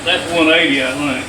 That's 180, I think.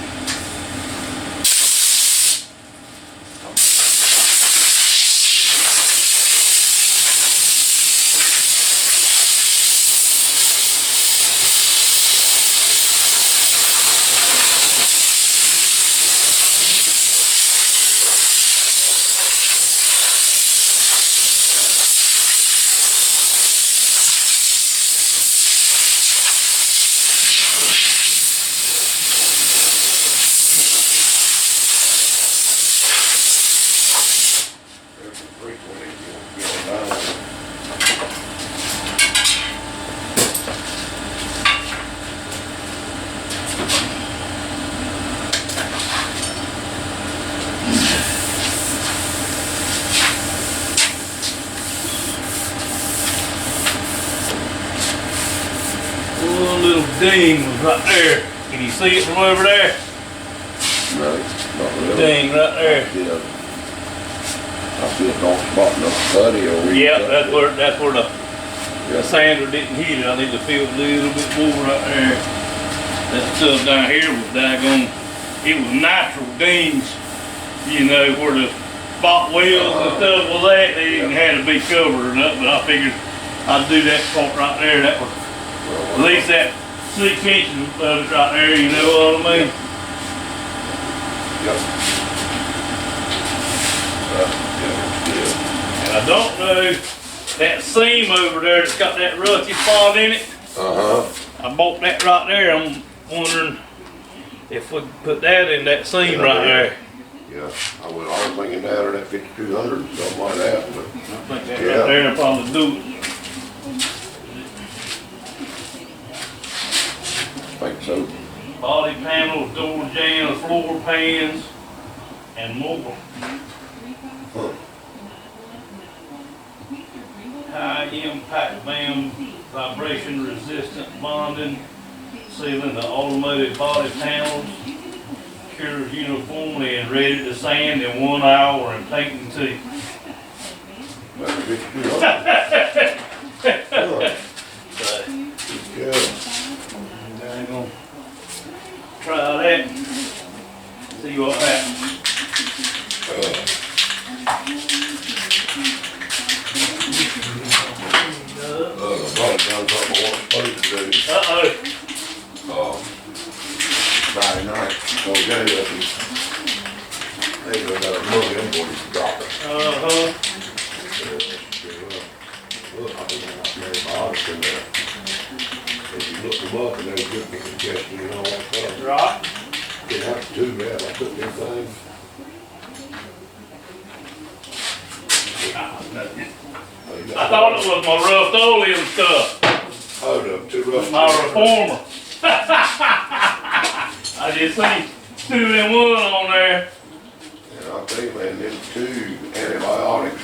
One little ding was right there. Can you see it from over there? No, not really. Ding right there. Yeah. I see a dark spot in the study or we. Yeah, that's where the sander didn't hit it. I need to feel a little bit more right there. That stuff down here was daggone. It was natural dings, you know, where the spot welds and stuff was at. They didn't have to be covered or nothing, but I figured I'd do that part right there. That was at least that 6 inches of it right there, you know what I mean? Yep. And I don't know, that seam over there that's got that rusty spot in it. I bought that right there. I'm wondering if we could put that in that seam right there. Yeah, I was thinking down at 5200 or something like that. But I think that right there will probably do it. I think so. Body panels, door jambs, floor pans, and more. Huh. High impact band, vibration resistant bonding, sealing the automotive body panels, cures uniformly and ready to sand in 1 hour and painting too. That's 5200. Good. I'm gonna try that, see what happens. Probably done something I wasn't supposed to do. Friday night, so Jay up and they got a mug in for him to drop it. Look, I think I'm not very modest in there. If you look them up and they're good for congestion and all that stuff. Right. Didn't have to do that, I took them things. I thought it was my rough oleum stuff. Oh, the too rough. My reformer. I just seen 2-in-1 on there. And I'll tell you, man, them 2 antibiotics.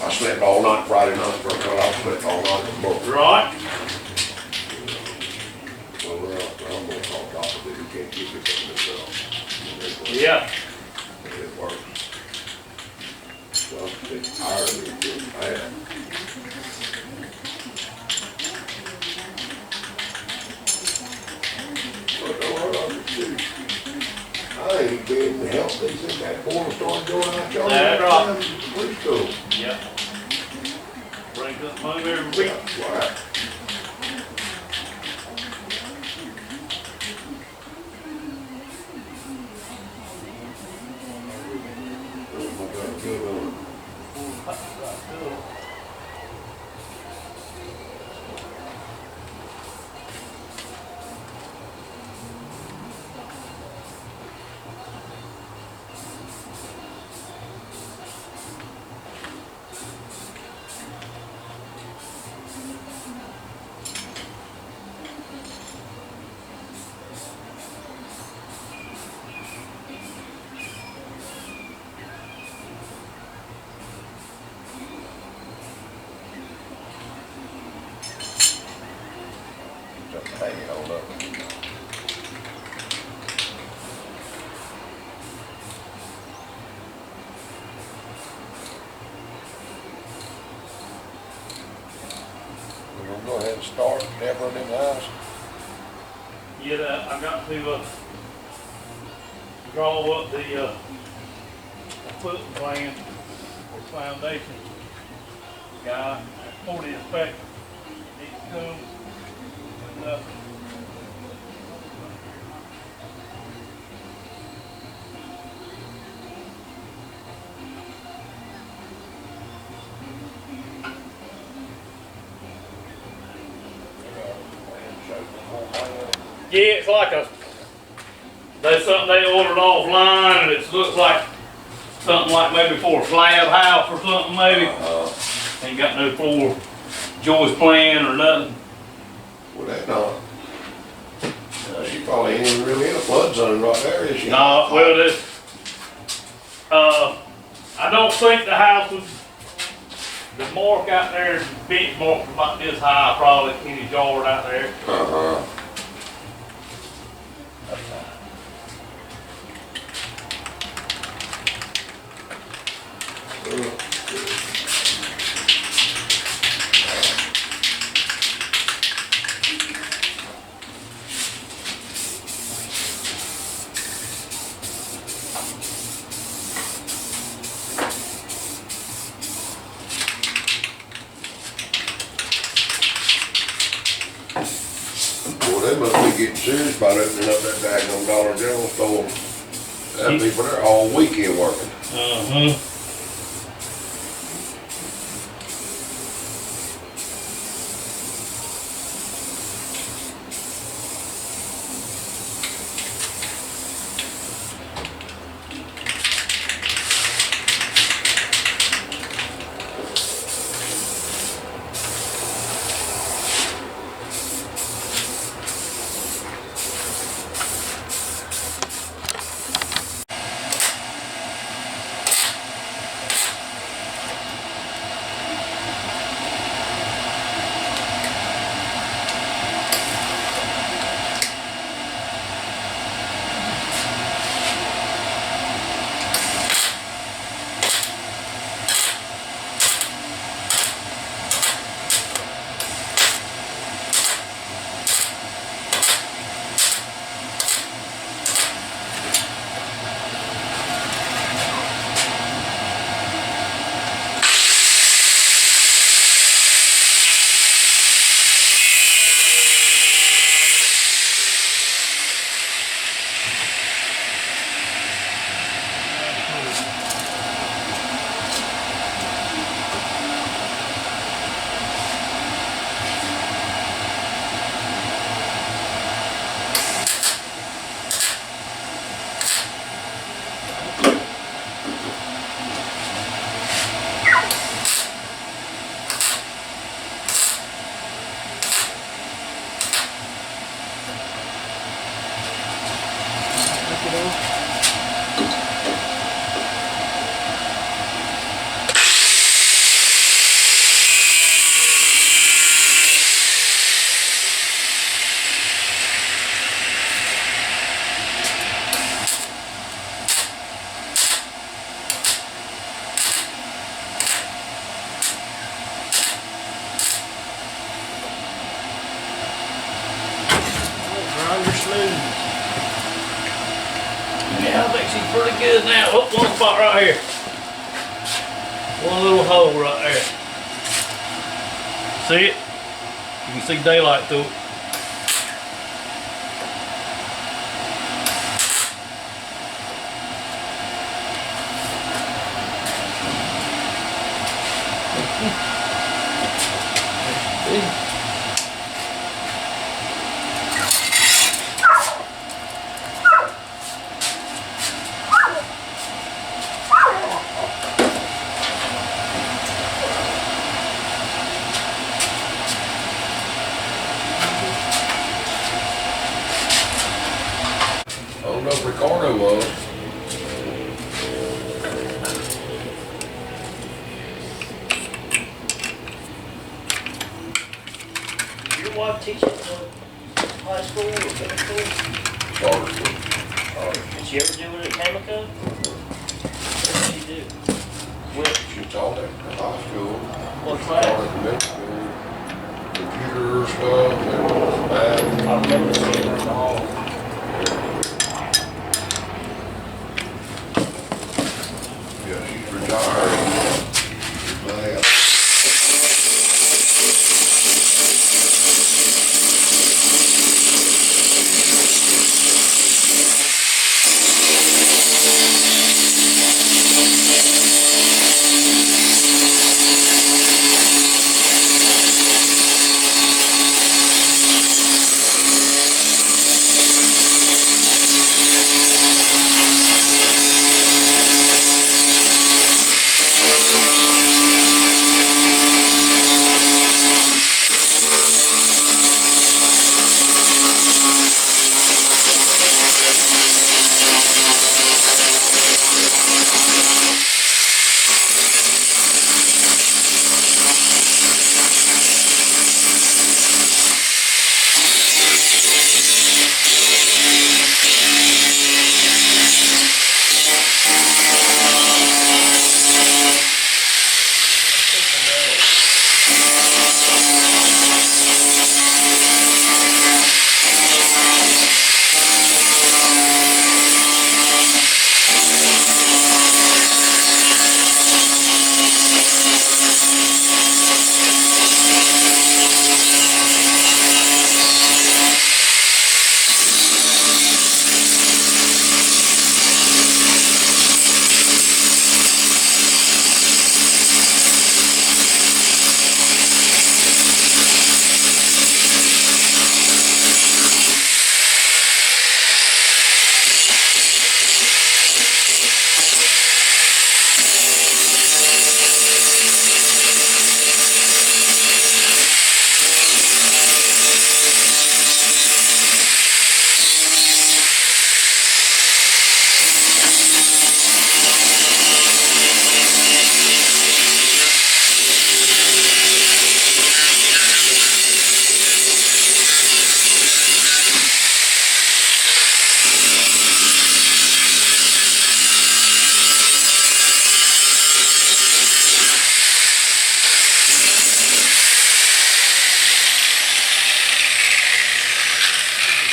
I slept all night Friday night for a cut. I slept all night for both. Right. Well, I'm gonna talk off of it. You can't keep it from yourself. Yeah. It works. So I'm sick, tired of it getting bad. But don't hurt on your shoes. I ain't been healthy since that boy started going out y'all. That's right. Preschool. Yep. Break up home every week. That's right. Good on. to start never in the house. Yeah, I got to draw up the footing plan for foundation. Guy for the inspector needs to come and yeah, it's like there's something they ordered offline, and it looks like something like maybe for a slab house or something maybe. Ain't got no floor joist plan or nothing. Well, that not. She probably ain't even really in a flood zone right there, is she? No, well, this, I don't think the house was, the mark out there is big mark about this high, probably in his yard out there. Uh-huh. Well, they must be getting serious about opening up that daggone Dollar General store. That people there all weekend working. Uh-huh. Yeah, I think she's pretty good now. Oh, one spot right here. One little hole right there. See it? You can see daylight through it. I don't know if Ricardo was. Your wife teach at the high school or middle school? Charter school. Or did she ever do it at Cameco? What did she do? What, She taught at the high school. what Taught class? at the middle school. Computers, I remember seeing her in the hall. Yeah, she's retired.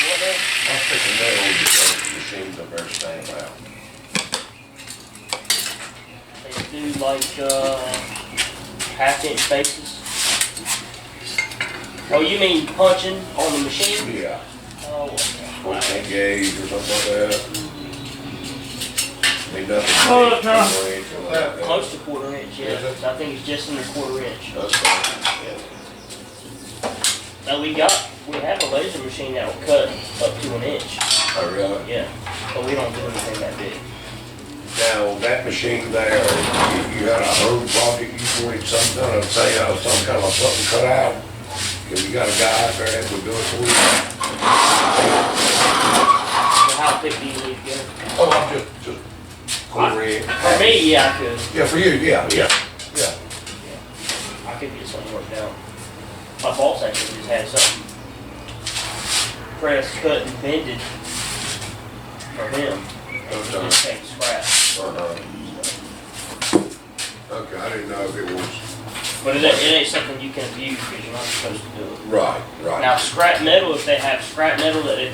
Well, I'm thinking metal because the machines up there stand out. They do like half-inch bases. Oh, you mean punching on the machine? Yeah. Oh, okay. 14 gauge or something like that. I mean, nothing. Oh, that's right. Quarter inch or like that. Close to quarter inch, yeah. Is it? I think it's just under quarter inch. That's fine. Yeah. Now we have a laser machine that will cut up to an inch. Oh, really? Yeah, but we don't do anything that big. Now, that machine there, if you had a home project, you wanted some kind of, say, some kind of something cut out, if you got a guy out there that would do it for you. So how thick do you need to get it? Oh, I'm just quarter inch. For me, yeah, I could. Yeah, for you, yeah. Yeah. Yeah. I could get something worked out. My boss actually just had something pressed, cut, and bended for him. And he just take scraps. Okay, I didn't know if it was. But it ain't something you can abuse because you're not supposed to do it. Right, right. Now scrap metal, if they have scrap metal that it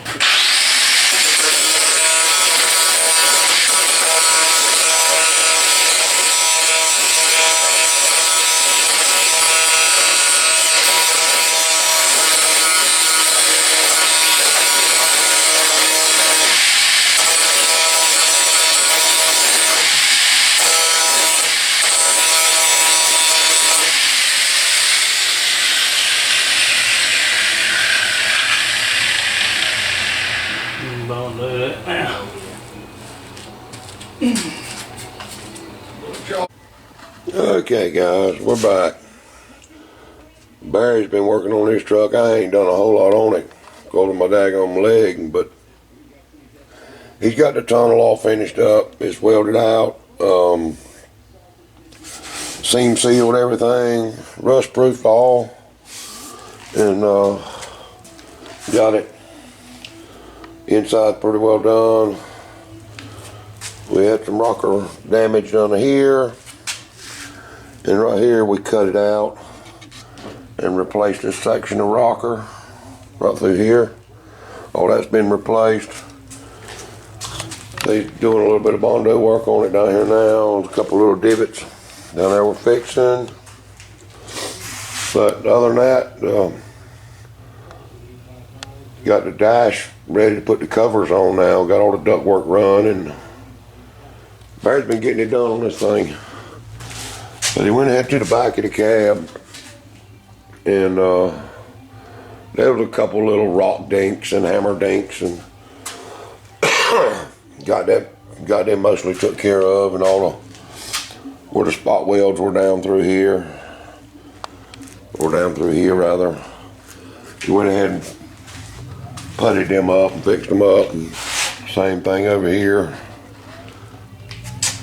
Don't do that now. Okay, guys, we're back. Barry's been working on this truck. I ain't done a whole lot on it, because of my daggone leg, but he's got the tunnel all finished up. It's welded out, seam sealed everything, rust proof all, and got it inside pretty well done. We had some rocker damage under here, and right here we cut it out, and replaced this section of rocker right through here. All that's been replaced. They're doing a little bit of bondo work on it down here now. There's a couple little divots down there we're fixing. But other than that, got the dash ready to put the covers on now. Got all the duct work run, and Barry's been getting it done on this thing. But he went ahead to the back of the cab, and there was a couple little rock dinks and hammer dinks, and got them mostly took care of, and all the where the spot welds were down through here, rather. He went ahead and puttied them up and fixed them up, and same thing over here.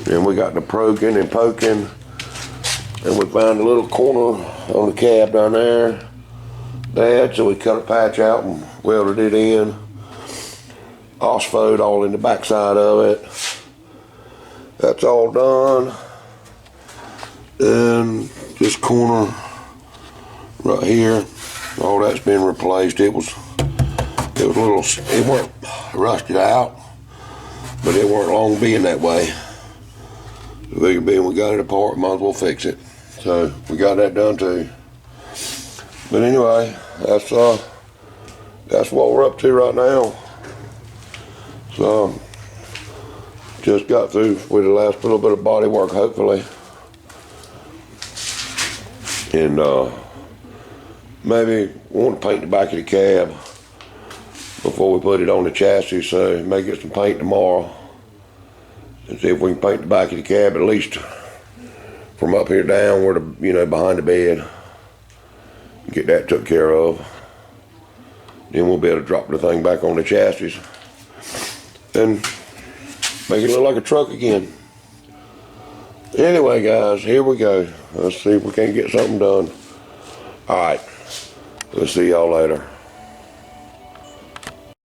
And we got the proking and poking, and we found a little corner on the cab down there. So we cut a patch out and welded it in. Osphode all in the backside of it. That's all done. And this corner right here, all that's been replaced. It was a little, it weren't rusted out, but it weren't long being that way. The bigger being we got it apart, might as well fix it. So we got that done too. But anyway, that's what we're up to right now. So just got through with the last little bit of body work, hopefully, and maybe want to paint the back of the cab before we put it on the chassis. So may get some paint tomorrow and see if we can paint the back of the cab at least from up here down where the behind the bed. Get that took care of. Then we'll be able to drop the thing back on the chassis and make it look like a truck again. Anyway, guys, here we go. Let's see if we can't get something done. All right, we'll see y'all later.